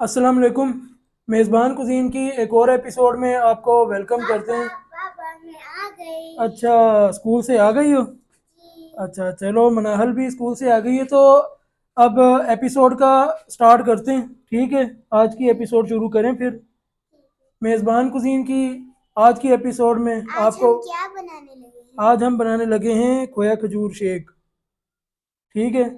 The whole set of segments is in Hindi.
अस्सलाम वालेकुम। मेज़बान कुज़ीन की एक और एपिसोड में आपको वेलकम करते हैं। पापा मैं आ गई। अच्छा, स्कूल से आ गई हो? जी। अच्छा चलो, मनाहल भी स्कूल से आ गई है तो अब एपिसोड का स्टार्ट करते हैं। ठीक है, आज की एपिसोड शुरू करें फिर। मेज़बान कुज़ीन की आज की एपिसोड में आज आपको हम क्या बनाने लगे हैं? आज हम बनाने लगे हैं खोया खजूर शेक। ठीक है,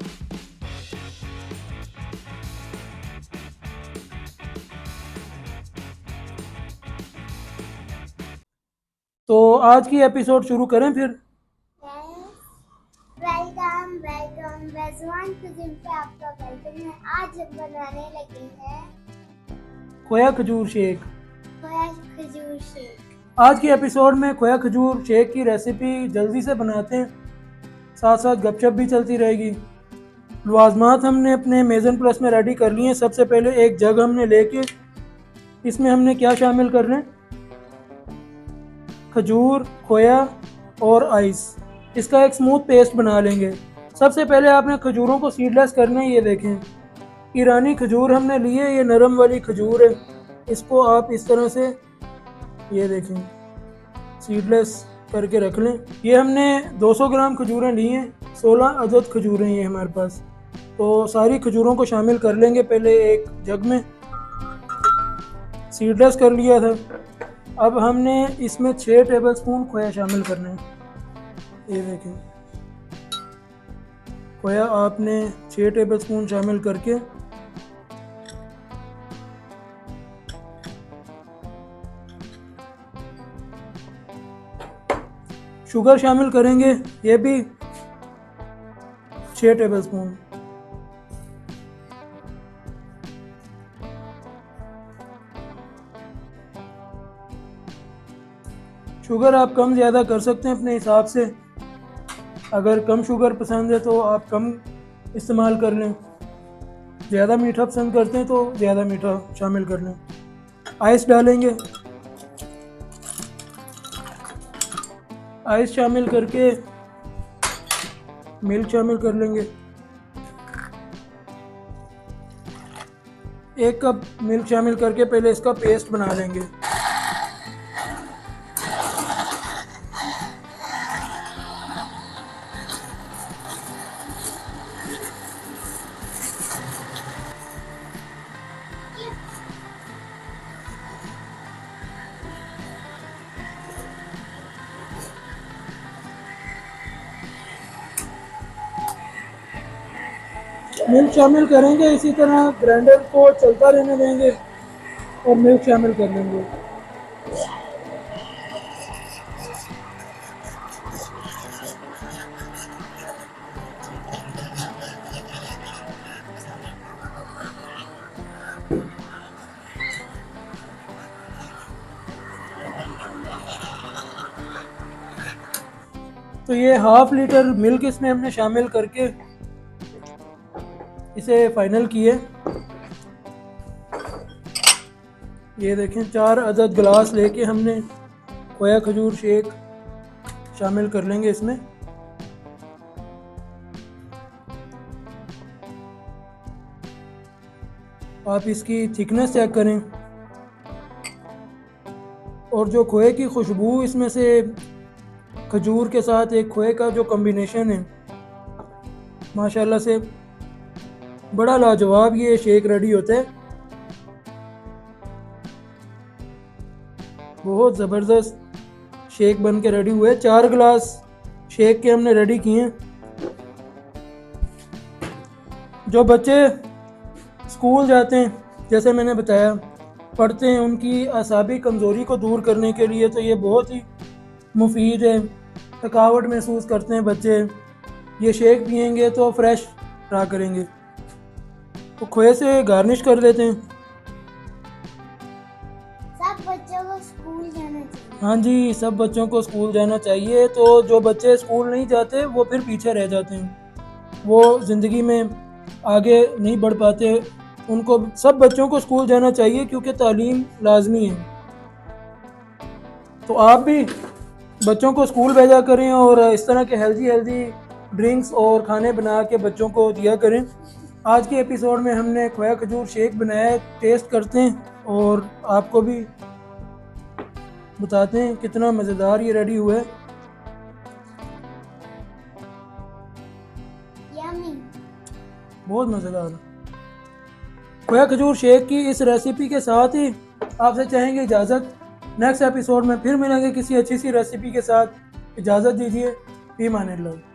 तो आज की एपिसोड शुरू करें फिर। वेलकम वेलकम मेजबान कुजिन पे आपका वेलकम है। आज हम बनाने लगे हैं खोया खजूर शेक। खोया खजूर शेक। आज की एपिसोड में खोया खजूर शेक की रेसिपी जल्दी से बनाते हैं, साथ साथ गपशप भी चलती रहेगी। लवाजमात हमने अपने मेज़न प्लस में रेडी कर लिए हैं। सबसे पहले एक जग हमने लेके इसमें हमने क्या शामिल कर रहे हैं, खजूर, खोया और आइस। इसका एक स्मूथ पेस्ट बना लेंगे। सबसे पहले आपने खजूरों को सीडलेस करना है। ये देखें, ईरानी खजूर हमने लिए, ये नरम वाली खजूर है। इसको आप इस तरह से, ये देखें, सीडलेस करके रख लें। ये हमने 200 ग्राम खजूरें ली हैं, 16 अदद खजूरें ये हमारे पास। तो सारी खजूरों को शामिल कर लेंगे पहले एक जग में। सीडलेस कर लिया था। अब हमने इसमें 6 टेबलस्पून खोया शामिल करना है। ये देखें, खोया आपने 6 टेबलस्पून शामिल करके शुगर शामिल करेंगे, ये भी 6 टेबलस्पून। शुगर आप कम ज़्यादा कर सकते हैं अपने हिसाब से। अगर कम शुगर पसंद है तो आप कम इस्तेमाल कर लें, ज़्यादा मीठा पसंद करते हैं तो ज़्यादा मीठा शामिल कर लें। आइस डालेंगे, आइस शामिल करके मिल्क शामिल कर लेंगे। 1 कप मिल्क शामिल करके पहले इसका पेस्ट बना लेंगे। मिल्क शामिल करेंगे, इसी तरह ग्राइंडर को चलता रहने देंगे और मिल्क शामिल कर लेंगे। तो ये हाफ लीटर मिल्क इसमें हमने शामिल करके इसे फाइनल किए। ये देखें, 4 अदद गिलास लेके हमने खोया खजूर शेक शामिल कर लेंगे इसमें। आप इसकी थिकनेस चेक करें, और जो खोए की खुशबू इसमें से खजूर के साथ एक खोए का जो कॉम्बिनेशन है, माशाल्लाह से बड़ा लाजवाब ये शेक रेडी होता है। बहुत ज़बरदस्त शेक बन के रेडी हुए। 4 गिलास शेक के हमने रेडी किए हैं। जो बच्चे स्कूल जाते हैं, जैसे मैंने बताया, पढ़ते हैं, उनकी असाबी कमज़ोरी को दूर करने के लिए तो ये बहुत ही मुफीद है। थकावट महसूस करते हैं बच्चे, ये शेक पियेंगे तो फ्रेश रहा करेंगे। तो खोए से गार्निश कर देते हैं। सब बच्चों को स्कूल जाना चाहिए। हाँ जी, सब बच्चों को स्कूल जाना चाहिए। तो जो बच्चे स्कूल नहीं जाते वो फिर पीछे रह जाते हैं, वो ज़िंदगी में आगे नहीं बढ़ पाते। उनको, सब बच्चों को स्कूल जाना चाहिए क्योंकि तालीम लाजमी है। तो आप भी बच्चों को स्कूल भेजा करें और इस तरह के हेल्दी हेल्दी ड्रिंक्स और खाने बना के बच्चों को दिया करें। आज के एपिसोड में हमने खोया खजूर शेक बनाया है, टेस्ट करते हैं और आपको भी बताते हैं कितना मज़ेदार ये रेडी हुआ है। यम्मी। बहुत मज़ेदार। खोया खजूर शेक की इस रेसिपी के साथ ही आपसे चाहेंगे इजाज़त। नेक्स्ट एपिसोड में फिर मिलेंगे किसी अच्छी सी रेसिपी के साथ। इजाज़त दीजिए। फी अमान अल्लाह।